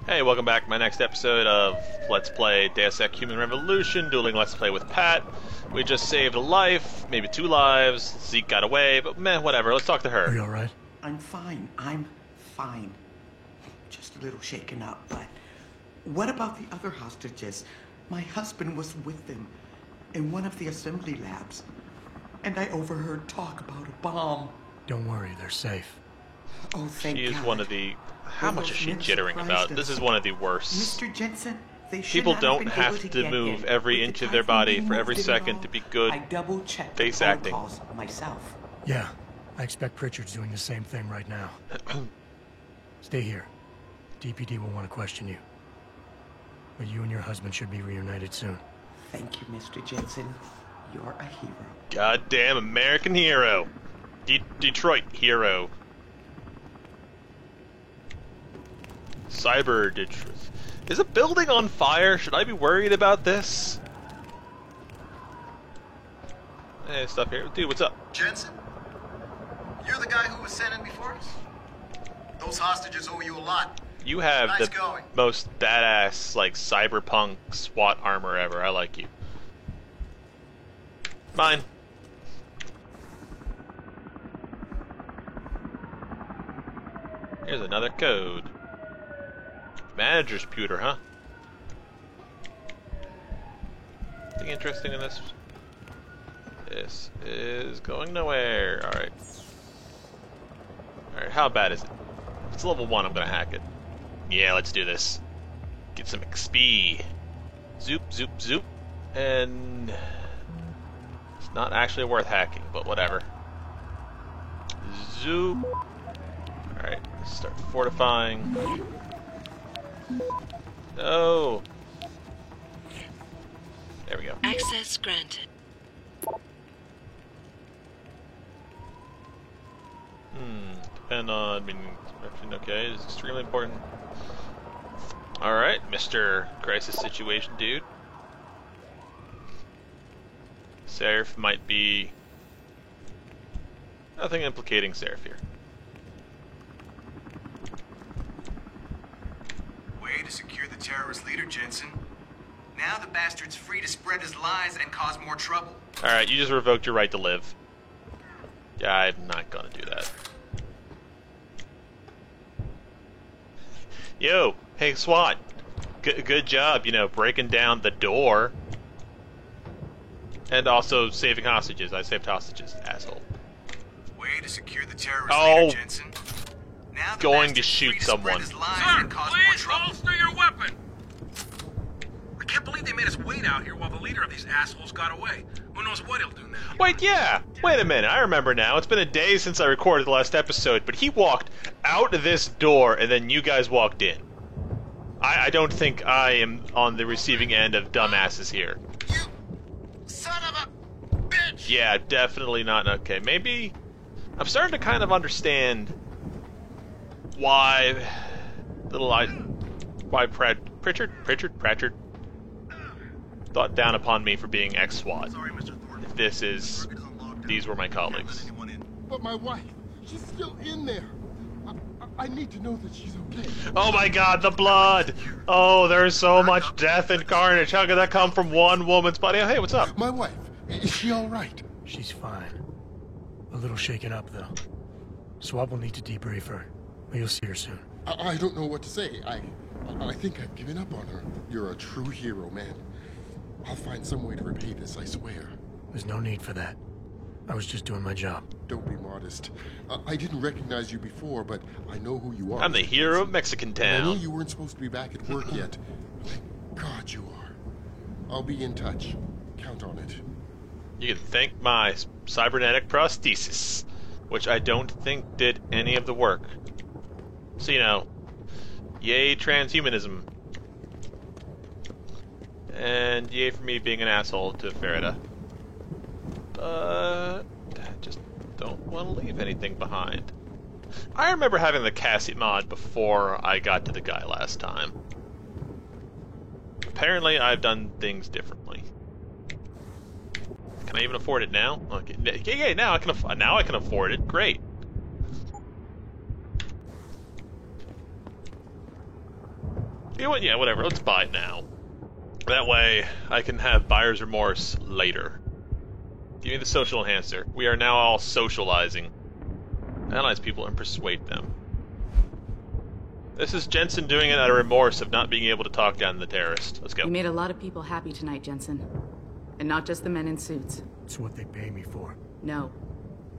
Hey, welcome back to my next episode of Let's Play Deus Ex Human Revolution, dueling Let's Play with Pat. We just saved a life, maybe 2 lives. Zeke got away, but meh, whatever. Let's talk to her. Are you alright? I'm fine. I'm fine. Just a little shaken up, but what about the other hostages? My husband was with them in one of the assembly labs, and I overheard talk about a bomb. Don't worry, they're safe. Oh, thank She is God. one of the... How Were much those is she men jittering surprised about? and This is so- one of the worst. Mr. Jensen, they should People not don't been have able to to get move in. every With inch the of their typhoon body being for every moved second and to be all, good I double-checked face the acting. protocols myself. Yeah, I expect Pritchard's doing the same thing right now. Stay here. DPD will want to question you. But you and your husband should be reunited soon. Thank you, Mr. Jensen. You're a hero. Goddamn American hero. Detroit hero. Cyber Detroit. Is a building on fire? Should I be worried about this? Hey, stuff here. Dude, what's up? Jensen? You're the guy who was sent in before us? Those hostages owe you a lot. You have Nice the going. most badass, like, cyberpunk SWAT armor ever. I like you. Mine. Here's another code. Manager's pewter, huh? Anything interesting in this? This is going nowhere. Alright. Alright, how bad is it? If it's level 1, I'm gonna hack it. Yeah, let's do this. Get some XP. Zoop, zoop, zoop. And... it's not actually worth hacking, but whatever. Zoop. Alright, let's start fortifying. No! There we go. Access granted. Depend on, okay, it's extremely important. Alright, Mr. Crisis Situation Dude. Seraph might be... nothing implicating Seraph here. Way to secure the terrorist leader, Jensen. Now the bastard's free to spread his lies and cause more trouble. Alright, you just revoked your right to live. Yeah, I'm not gonna do that. Yo, hey SWAT. Good job, you know, breaking down the door. And also saving hostages. I saved hostages, asshole. Way to secure the terrorist Oh. leader, Jensen. Now the Going to bastard's shoot free to someone. spread his lies Sir, and cause more please trouble. holster your weapon! I can't believe they made us wait out here while the leader of these assholes got away. Who knows what he'll do now? Wait, yeah! Wait a minute, I remember now. It's been a day since I recorded the last episode, but he walked out this door and then you guys walked in. I don't think I am on the receiving end of dumbasses here. You son of a bitch! Yeah, definitely not. Okay, maybe... I'm starting to kind of understand why Pritchard thought down upon me for being ex-SWAT. Sorry, Mr. Thornton. If this is... these were my colleagues. Anyone in? But my wife, she's still in there. I need to know that she's okay. Oh my god, the blood! Oh, there's so much death and carnage. How could that come from one woman's body? Oh, hey, what's up? My wife, is she all right? She's fine. A little shaken up, though. Swab will need to debrief her, but you'll see her soon. I don't know what to say. I think I've given up on her. You're a true hero, man. I'll find some way to repay this, I swear. There's no need for that. I was just doing my job. Don't be modest. I didn't recognize you before, but I know who you are. I'm the hero of Mexican I know Town. you weren't supposed to be back at work yet. Thank God you are. I'll be in touch. Count on it. You can thank my cybernetic prosthesis, which I don't think did any of the work. So, you know, yay transhumanism. And yay for me being an asshole to Farida. But I just don't want to leave anything behind. I remember having the Cassie mod before I got to the guy last time. Apparently, I've done things differently. Can I even afford it now? Okay, yeah, now I can afford it. Great. You know what? Yeah, whatever. Let's buy it now. That way, I can have buyer's remorse later. Give me the social enhancer. We are now all socializing. Analyze people and persuade them. This is Jensen doing it out of remorse of not being able to talk down the terrorist. Let's go. You made a lot of people happy tonight, Jensen. And not just the men in suits. It's what they pay me for. No.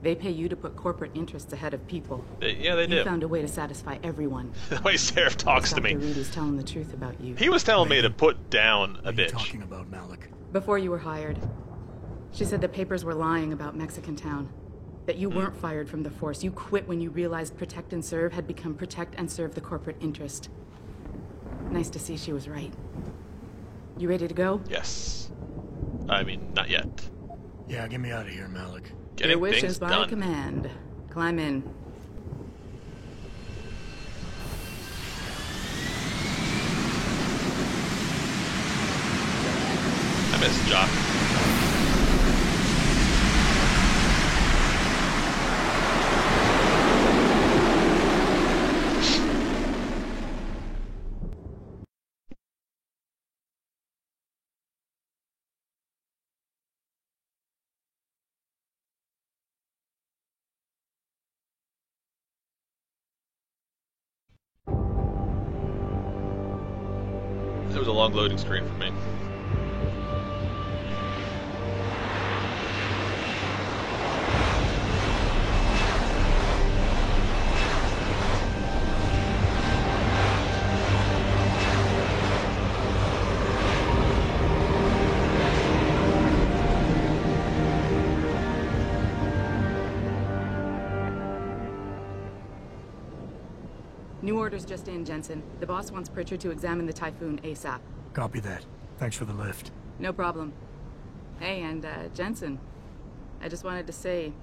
They pay you to put corporate interests ahead of people. Yeah, they do. You found a way to satisfy everyone. The way Seraph talks to me. Dr. Rudy's telling the truth about you. He was telling me to put down a What are you bitch. talking about, Malik? Before you were hired, she said the papers were lying about Mexican Town. That you weren't fired from the force. You quit when you realized Protect and Serve had become Protect and Serve the corporate interest. Nice to see she was right. You ready to go? Yes. I mean, not yet. Yeah, get me out of here, Malik. Getting Your wish things is by done. command. Climb in. I miss Jock. It was a long loading screen for me. New orders just in, Jensen. The boss wants Pritchard to examine the Typhoon ASAP. Copy that. Thanks for the lift. No problem. Hey, and Jensen, I just wanted to say,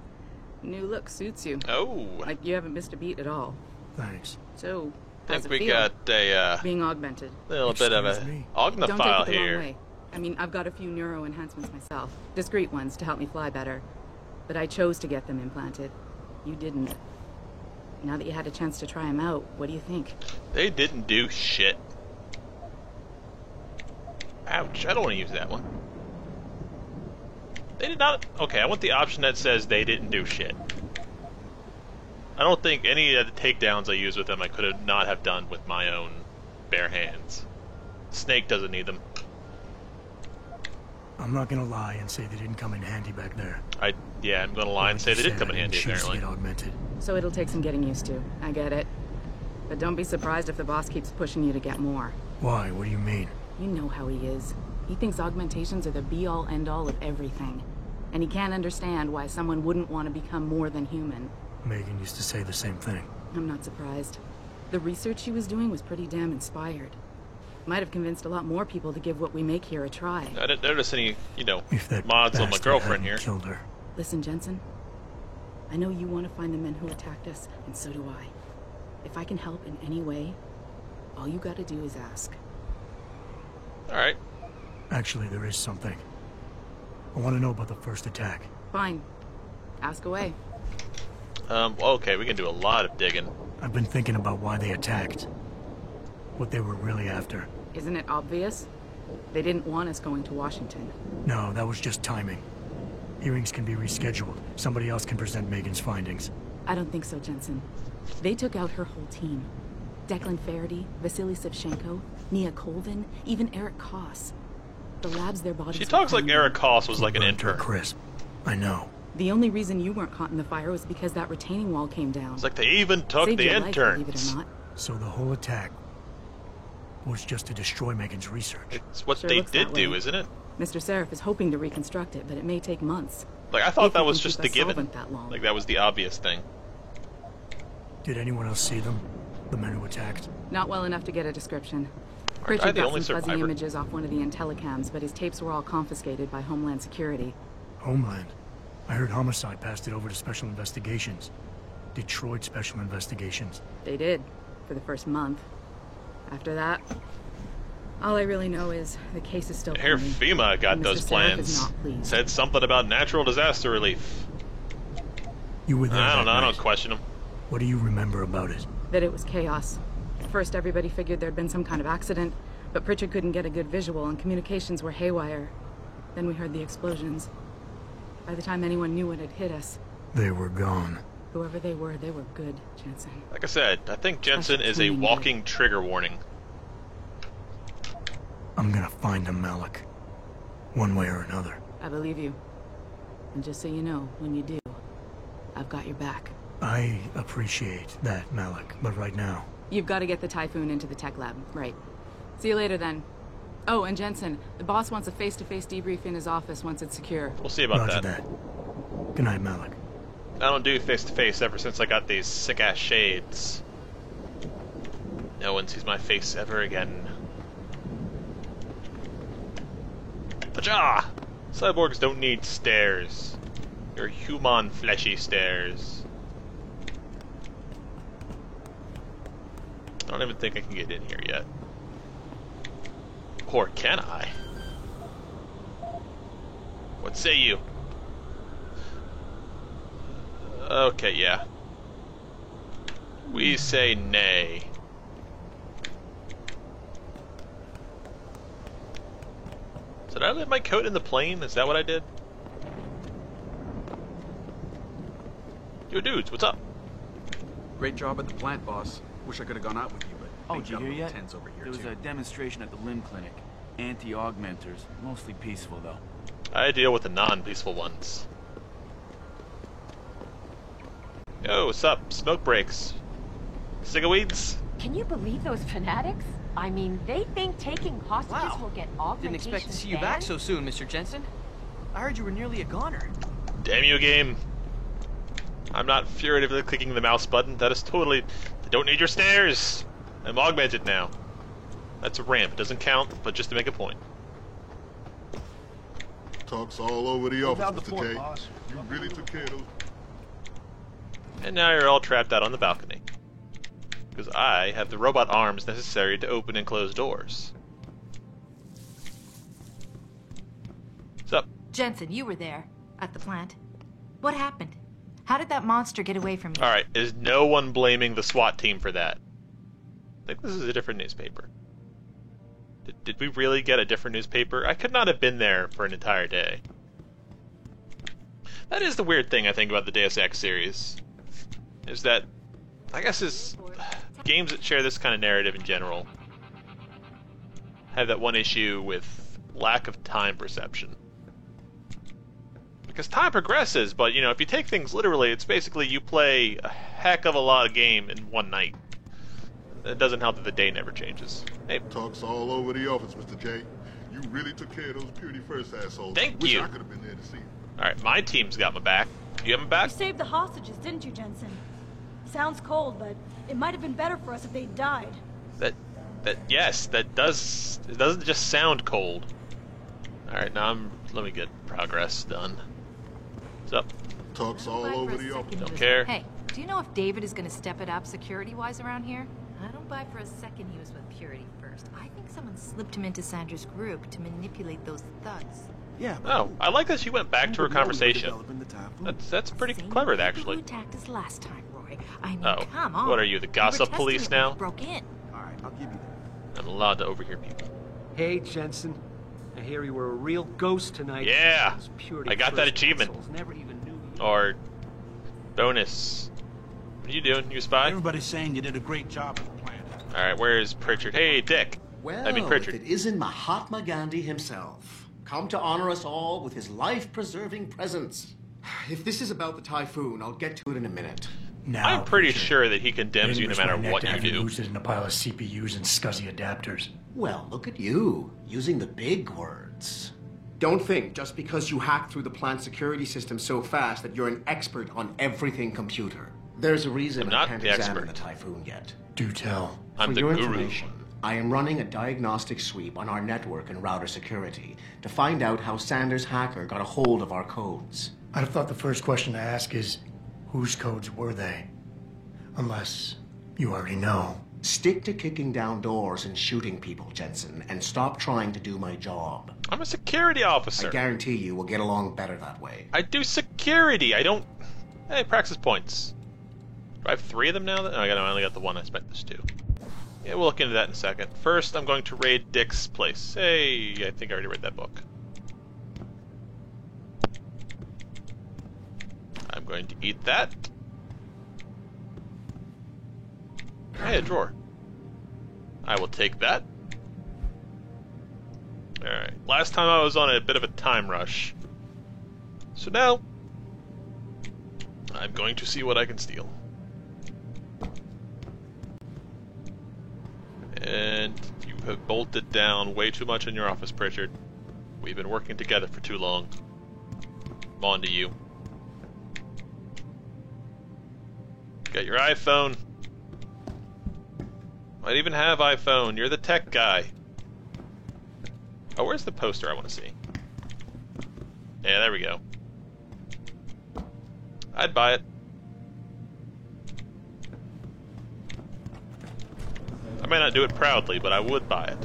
new look suits you. Oh. Like you haven't missed a beat at all. Thanks. So, I how's think it we feel? got a Being augmented. little bit of Excuse a me? Don't take Ognophile it the wrong here. way. I mean, I've got a few neuro enhancements myself. Discreet ones to help me fly better. But I chose to get them implanted. You didn't. Now that you had a chance to try them out, what do you think? They didn't do shit. Ouch, I don't want to use that one. They did not... Okay, I want the option that says they didn't do shit. I don't think any of the takedowns I used with them I could have not have done with my own bare hands. Snake doesn't need them. I'm not gonna lie and say they didn't come in handy back there. Yeah, I'm gonna lie and say they did come in I didn't handy, choose to apparently. get augmented. So it'll take some getting used to. I get it. But don't be surprised if the boss keeps pushing you to get more. Why? What do you mean? You know how he is. He thinks augmentations are the be-all, end-all of everything. And he can't understand why someone wouldn't want to become more than human. Megan used to say the same thing. I'm not surprised. The research she was doing was pretty damn inspired. Might have convinced a lot more people to give what we make here a try. I didn't notice any, If that mods on my bastard girlfriend hadn't here. killed her. Listen, Jensen. I know you want to find the men who attacked us, and so do I. If I can help in any way, all you gotta do is ask. Alright. Actually, there is something. I want to know about the first attack. Fine. Ask away. Okay, we can do a lot of digging. I've been thinking about why they attacked. What they were really after. Isn't it obvious? They didn't want us going to Washington. No, that was just timing. Hearings can be rescheduled. Somebody else can present Megan's findings. I don't think so, Jensen. They took out her whole team. Declan Faraday, Vasily Savchenko, Nia Colvin, even Eric Koss. The labs their bodies She were talks like found in. Eric Koss was like an Burnt her intern. crisp. I know. The only reason you weren't caught in the fire was because that retaining wall came down. It's like they even took Saved the your life, believe it interns. or not. So the whole attack was just to destroy Megan's research. It's what Sure they looks did that do, way. isn't it? Mr. Seraph is hoping to reconstruct it, but it may take months. Like, I thought If that you was can just keep the us given. solvent that long. Like, that was the obvious thing. Did anyone else see them? The men who attacked? Not well enough to get a description. I Pritchard the got only some fuzzy survivor? images off one of the Intellicams, but his tapes were all confiscated by Homeland Security. Homeland. I heard Homicide passed it over to Special Investigations. Detroit Special Investigations. They did, for the first month. After that, all I really know is the case is still I hear pending. FEMA got And those Mr. Seraph is plans. not pleased. Said something about natural disaster relief. You were there I don't that know, I night. don't question them. What do you remember about it? That it was chaos. first, everybody figured there'd been some kind of accident, but Pritchard couldn't get a good visual and communications were haywire. Then we heard the explosions. By the time anyone knew what had hit us, They were gone. whoever they were good, Jensen. Like I said, I think Jensen is a walking trigger warning. I'm gonna find him, Malik. One way or another. I believe you. And just so you know, when you do, I've got your back. I appreciate that, Malik, but right now... You've got to get the Typhoon into the tech lab. Right. See you later, then. Oh, and Jensen, the boss wants a face-to-face debrief in his office once it's secure. We'll see about Roger that. Good night, Malik. I don't do face-to-face ever since I got these sick-ass shades. No one sees my face ever again. Pacha! Cyborgs don't need stairs. They're human, fleshy stairs. I don't even think I can get in here yet. Or can I? What say you? Okay, yeah. We say nay. Did I leave my coat in the plane? Is that what I did? Yo, dudes, what's up? Great job at the plant, boss. Wish I could have gone out with you, but Oh, things did you got a hear little yet? tense over here There was too. a demonstration at the Limb Clinic. Anti-augmenters. Mostly peaceful, though. I deal with the non-peaceful ones. Yo, what's up? Smoke breaks. Cigaweeds? Can you believe those fanatics? I mean, they think taking hostages Wow. will get Didn't augmentation expect to see you back banned? so soon, Mr. Jensen. I heard you were nearly a goner. Damn you, game. I'm not furtively clicking the mouse button. That is totally... They don't need your stairs. I'm augmented now. That's a ramp. It doesn't count, but just to make a point. Talks all over the office, down the Mr. fort, J. boss. You really took care of those. And now you're all trapped out on the balcony. Because I have the robot arms necessary to open and close doors. What's up? Jensen, you were there, at the plant. What happened? How did that monster get away from you? Alright, is no one blaming the SWAT team for that? I think this is a different newspaper. Did we really get a different newspaper? I could not have been there for an entire day. That is the weird thing I think about the Deus Ex series. Is that, I guess is games that share this kind of narrative in general have that one issue with lack of time perception. Because time progresses, but you know, if you take things literally, it's basically you play a heck of a lot of game in one night. It doesn't help that the day never changes. Hey. Talks all over the office, Mr. J. You really took care of those Purity First assholes. Thank Wish you. I could have been there to see. Alright, my team's got my back. You have my back? You saved the hostages, didn't you, Jensen? Sounds cold, but it might have been better for us if they'd died. Yes, it doesn't just sound cold. Alright, now let me get progress done. What's up? Talks all over the office. Don't care. Hey, do you know if David is going to step it up security-wise around here? I don't buy for a second he was with Purity First. I think someone slipped him into Sandra's group to manipulate those thugs. Yeah. Oh, I like that she went back to her conversation. That's pretty clever, actually. Who attacked us last time, Roy? I mean, Oh, come on. what are you, the We were gossip testing police it when now? we broke in. All right, I'll give you that. I'm allowed to overhear people. Hey, Jensen. I hear you were a real ghost tonight. Yeah, Those Purity I got that First achievement. assholes never even knew you. Or bonus. What are you doing? You a spy? Everybody's saying you did a great job at the plant. Alright, where's Pritchard? Hey, Dick. Well, I mean Pritchard. if it isn't Mahatma Gandhi himself, come to honor us all with his life-preserving presence. If this is about the Typhoon, I'll get to it in a minute. Now, I'm pretty Pritchard. sure that he condemns you no matter what you do. Lose it in a pile of CPUs and scuzzy adapters. Well, look at you, using the big words. Don't think just because you hacked through the plant security system so fast that you're an expert on everything computer. There's a reason I'm I not can't the examine expert. the Typhoon yet. Do tell. I'm For the your guru. information, I am running a diagnostic sweep on our network and router security to find out how Sanders' hacker got a hold of our codes. I'd have thought the first question to ask is, whose codes were they? Unless you already know. Stick to kicking down doors and shooting people, Jensen, and stop trying to do my job. I'm a security officer. I guarantee you we'll get along better that way. I do security. I don't... Hey, praxis points. Do I have 3 of them now? Oh, I only got the one. I spent this 2. Yeah, we'll look into that in a second. First, I'm going to raid Dick's place. Hey, I think I already read that book. I'm going to eat that. Hey, a drawer. I will take that. Alright, last time I was on a bit of a time rush. So now, I'm going to see what I can steal. And you have bolted down way too much in your office, Pritchard. We've been working together for too long. On to you. Got your iPhone. Might even have iPhone. You're the tech guy. Oh, where's the poster I want to see? Yeah, there we go. I'd buy it. I may not do it proudly, but I would buy it.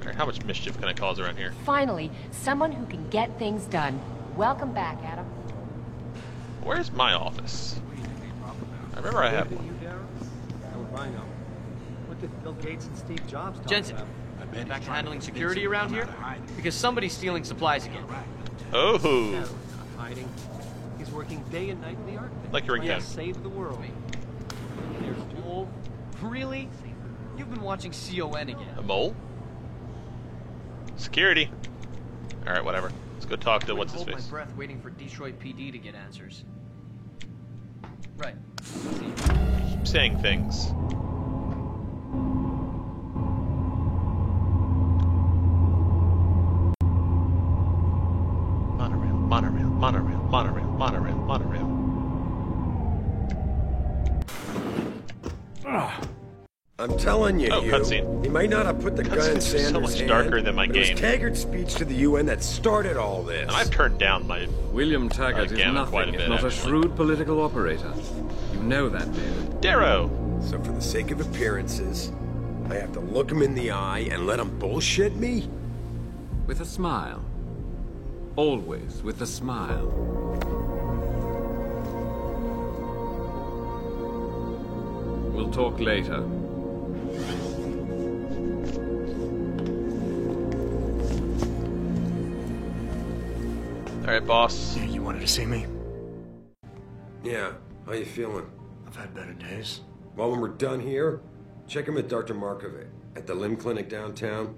Alright, how much mischief can I cause around here? Finally, someone who can get things done. Welcome back, Adam. Where's my office? I remember I have one. How would I know? What did Bill Gates and Steve Jobs talk Jensen, about? back to handling security around here? Because somebody's stealing supplies again. Oh! No, not hiding. He's working day and night in the Arctic. Like your Trying ringtone. to save the world. There's Oh, really? You've been watching CON again. A mole? Security. Alright, whatever. Let's go talk to what's his Hold my face. breath waiting for Detroit PD to get answers. Right. Keep saying things. Monorail, monorail, monorail, monorail, monorail, monorail. I'm telling you, Oh, Hugh, cutscene. he might not have put the gun in Cutscenes are Sanders' so much hand, darker than my but it game. was Taggart's speech to the UN that started all this. And I've turned down my William Taggart is gamut quite a nothing bit, if not a actually. shrewd political operator. You know that, David. Darrow! So for the sake of appearances, I have to look him in the eye and let him bullshit me? With a smile. Always with a smile. We'll talk later. Alright, boss. Yeah, you wanted to see me? Yeah, how you feeling? I've had better days. Well, when we're done here, check him at Dr. Markovic at the limb clinic downtown.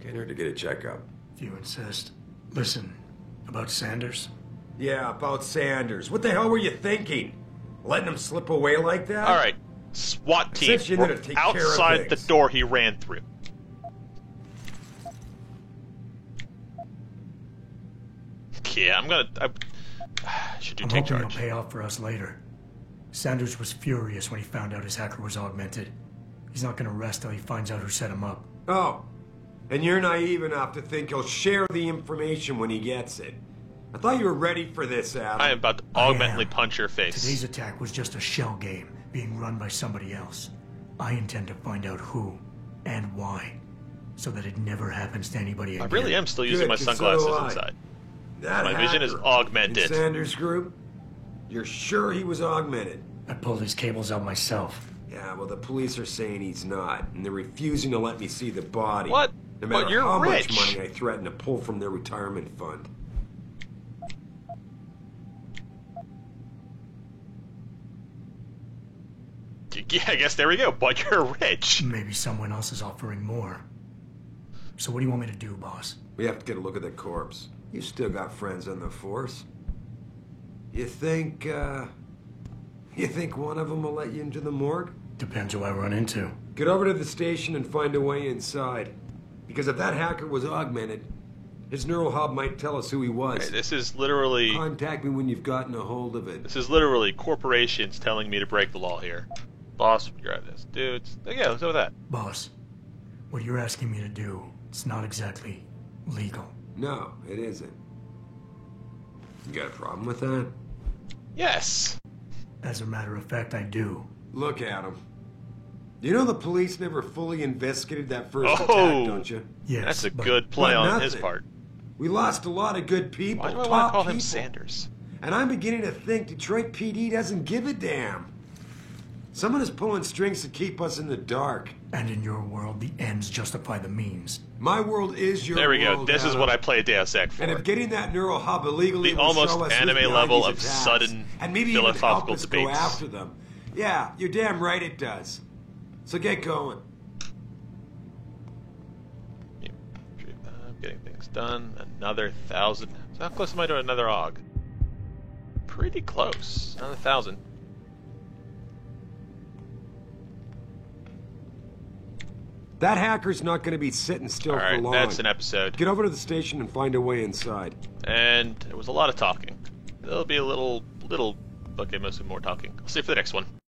Can't hurt to get a checkup. If you insist. Listen, about Sanders? Yeah, about Sanders. What the hell were you thinking? Letting him slip away like that? Alright, SWAT team Since you knew were to take care of outside the things. door he ran through. Yeah, I'm gonna... should you I'm take hoping charge? it'll pay off for us later. Sanders was furious when he found out his hacker was augmented. He's not gonna rest till he finds out who set him up. Oh, and you're naive enough to think he'll share the information when he gets it. I thought you were ready for this, Adam. I am about to augmentally punch your face. Today's attack was just a shell game being run by somebody else. I intend to find out who and why, so that it never happens to anybody I again. really am still using my Good, 'cause sunglasses so do I. inside. That My vision is hacker augmented. in Sanders' group? You're sure he was augmented? I pulled his cables out myself. Yeah, well, the police are saying he's not, and they're refusing to let me see the body. What? No matter But you're how rich. much money I threaten to pull from their retirement fund. Yeah, I guess there we go, but you're rich. Maybe someone else is offering more. So what do you want me to do, boss? We have to get a look at the corpse. You still got friends on the force. You think one of them will let you into the morgue? Depends who I run into. Get over to the station and find a way inside. Because if that hacker was augmented, his neural hub might tell us who he was. Hey, this is literally... Contact me when you've gotten a hold of it. This is literally corporations telling me to break the law here. Boss, grab this. Dudes. Yeah, let's go with that. Boss, what you're asking me to do, it's not exactly legal. No, it isn't. You got a problem with that? Yes. As a matter of fact, I do. Look at him. You know the police never fully investigated that first attack, don't you? Yes, That's a but- good play but on his nothing. part. We lost a lot of good people. Why do I want top to call him people. Sanders? And I'm beginning to think Detroit PD doesn't give a damn. Someone is pulling strings to keep us in the dark. And in your world, the ends justify the means. My world is your world. There we go. This is Adam. what I play Deus Ex for. And if getting that neural hub illegally The will almost show us who's anime behind level these of attacks, sudden and maybe even help philosophical us debates. go after them. Yeah, you're damn right it does. So get going. Getting things done. Another 1,000. So how close am I to another AUG? Pretty close. Another 1,000. That hacker's not going to be sitting still All right, for long. that's an episode. Get over to the station and find a way inside. And there was a lot of talking. There'll be a little, okay, mostly more talking. I'll see you for the next one.